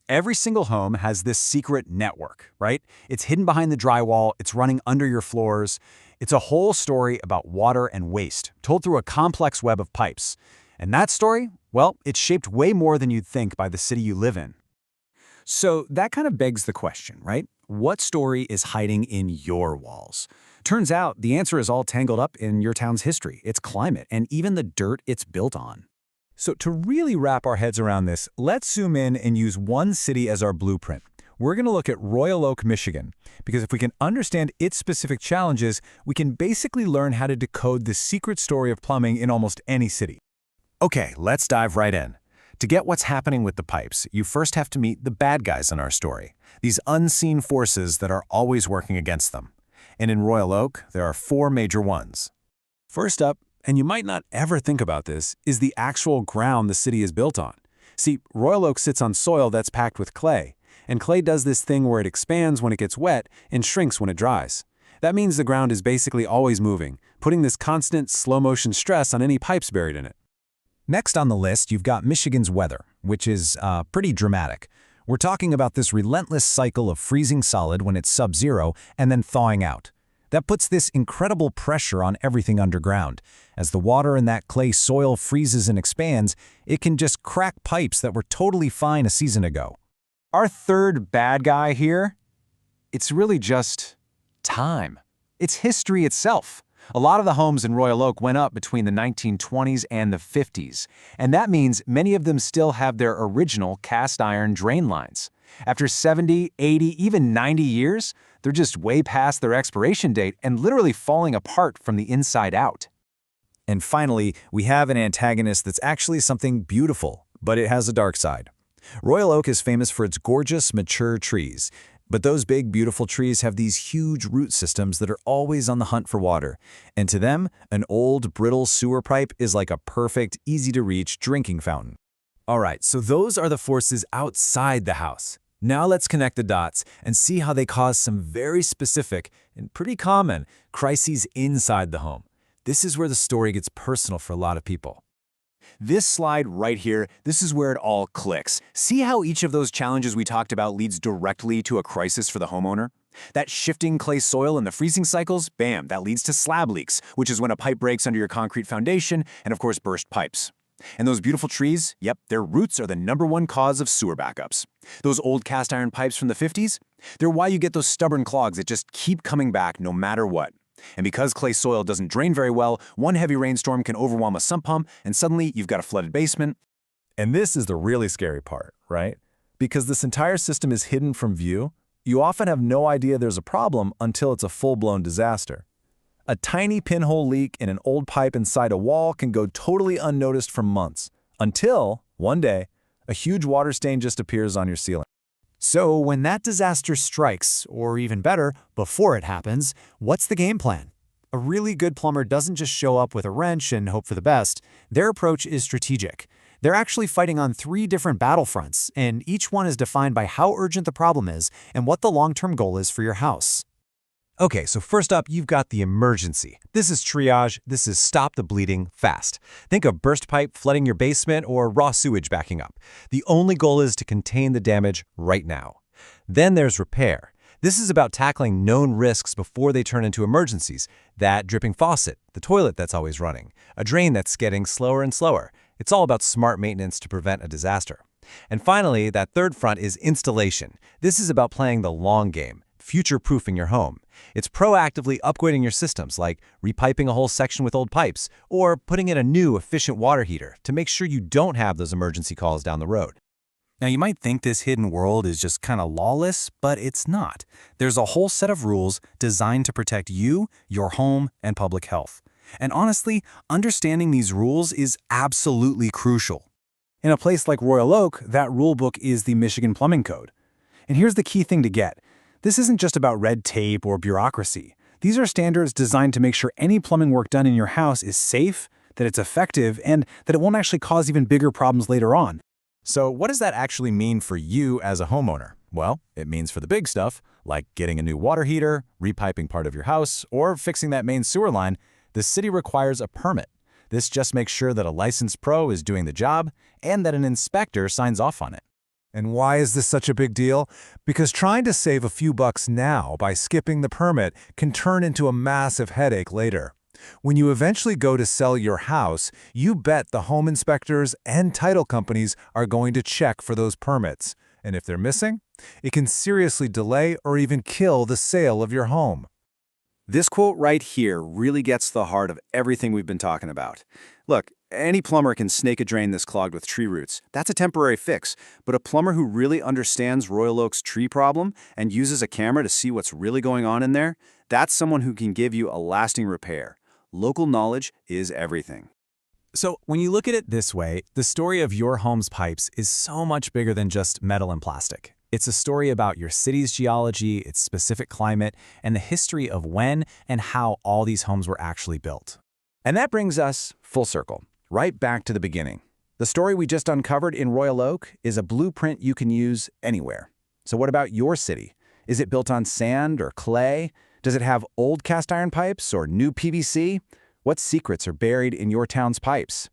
Every single home has this secret network, right? It's hidden behind the drywall, it's running under your floors. It's a whole story about water and waste, told through a complex web of pipes. And that story, well, it's shaped way more than you'd think by the city you live in. So that kind of begs the question, right? What story is hiding in your walls? Turns out the answer is all tangled up in your town's history, its climate, and even the dirt it's built on. So to really wrap our heads around this, let's zoom in and use one city as our blueprint. We're going to look at Royal Oak, Michigan, because if we can understand its specific challenges, we can basically learn how to decode the secret story of plumbing in almost any city. Okay, let's dive right in. To get what's happening with the pipes, you first have to meet the bad guys in our story, these unseen forces that are always working against them. And in Royal Oak, there are 4 major ones. First up, and you might not ever think about this, is the actual ground the city is built on. See, Royal Oak sits on soil that's packed with clay, and clay does this thing where it expands when it gets wet and shrinks when it dries. That means the ground is basically always moving, putting this constant slow-motion stress on any pipes buried in it. Next on the list, you've got Michigan's weather, which is pretty dramatic. We're talking about this relentless cycle of freezing solid when it's sub-zero and then thawing out. That puts this incredible pressure on everything underground. As the water in that clay soil freezes and expands, it can just crack pipes that were totally fine a season ago. Our third bad guy here? It's really just time. It's history itself. A lot of the homes in Royal Oak went up between the 1920s and the 50s, and that means many of them still have their original cast iron drain lines. After 70, 80, even 90 years, they're just way past their expiration date and literally falling apart from the inside out. And finally, we have an antagonist that's actually something beautiful, but it has a dark side. Royal Oak is famous for its gorgeous, mature trees. But those big, beautiful trees have these huge root systems that are always on the hunt for water. And to them, an old, brittle sewer pipe is like a perfect, easy-to-reach drinking fountain. All right, so those are the forces outside the house. Now let's connect the dots and see how they cause some very specific and pretty common crises inside the home. This is where the story gets personal for a lot of people. This slide right here, this is where it all clicks. See how each of those challenges we talked about leads directly to a crisis for the homeowner? That shifting clay soil and the freezing cycles, bam, that leads to slab leaks, which is when a pipe breaks under your concrete foundation and, of course, burst pipes. And those beautiful trees, yep, their roots are the #1 cause of sewer backups. Those old cast iron pipes from the 50s, they're why you get those stubborn clogs that just keep coming back no matter what. And because clay soil doesn't drain very well, one heavy rainstorm can overwhelm a sump pump, and suddenly you've got a flooded basement. And this is the really scary part, right? Because this entire system is hidden from view, you often have no idea there's a problem until it's a full-blown disaster. A tiny pinhole leak in an old pipe inside a wall can go totally unnoticed for months, until, one day, a huge water stain just appears on your ceiling. So when that disaster strikes, or even better, before it happens, what's the game plan? A really good plumber doesn't just show up with a wrench and hope for the best. Their approach is strategic. They're actually fighting on 3 different battlefronts, and each one is defined by how urgent the problem is and what the long-term goal is for your house. Okay, so first up, you've got the emergency. This is triage. This is stop the bleeding fast. Think of burst pipe flooding your basement or raw sewage backing up. The only goal is to contain the damage right now. Then there's repair. This is about tackling known risks before they turn into emergencies. That dripping faucet, the toilet that's always running, a drain that's getting slower and slower. It's all about smart maintenance to prevent a disaster. And finally, that third front is installation. This is about playing the long game, future-proofing your home. It's proactively upgrading your systems, like repiping a whole section with old pipes, or putting in a new, efficient water heater to make sure you don't have those emergency calls down the road. Now, you might think this hidden world is just kind of lawless, but it's not. There's a whole set of rules designed to protect you, your home, and public health. And honestly, understanding these rules is absolutely crucial. In a place like Royal Oak, that rule book is the Michigan Plumbing Code. And here's the key thing to get. This isn't just about red tape or bureaucracy. These are standards designed to make sure any plumbing work done in your house is safe, that it's effective, and that it won't actually cause even bigger problems later on. So what does that actually mean for you as a homeowner? Well, it means for the big stuff, like getting a new water heater, repiping part of your house, or fixing that main sewer line, the city requires a permit. This just makes sure that a licensed pro is doing the job and that an inspector signs off on it. And why is this such a big deal? Because trying to save a few bucks now by skipping the permit can turn into a massive headache later. When you eventually go to sell your house, you bet the home inspectors and title companies are going to check for those permits. And if they're missing, it can seriously delay or even kill the sale of your home. This quote right here really gets the heart of everything we've been talking about. Look, any plumber can snake a drain this clogged with tree roots. That's a temporary fix. But a plumber who really understands Royal Oak's tree problem and uses a camera to see what's really going on in there, that's someone who can give you a lasting repair. Local knowledge is everything. So when you look at it this way, the story of your home's pipes is so much bigger than just metal and plastic. It's a story about your city's geology, its specific climate, and the history of when and how all these homes were actually built. And that brings us full circle, right back to the beginning. The story we just uncovered in Royal Oak is a blueprint you can use anywhere. So what about your city? Is it built on sand or clay? Does it have old cast iron pipes or new PVC? What secrets are buried in your town's pipes?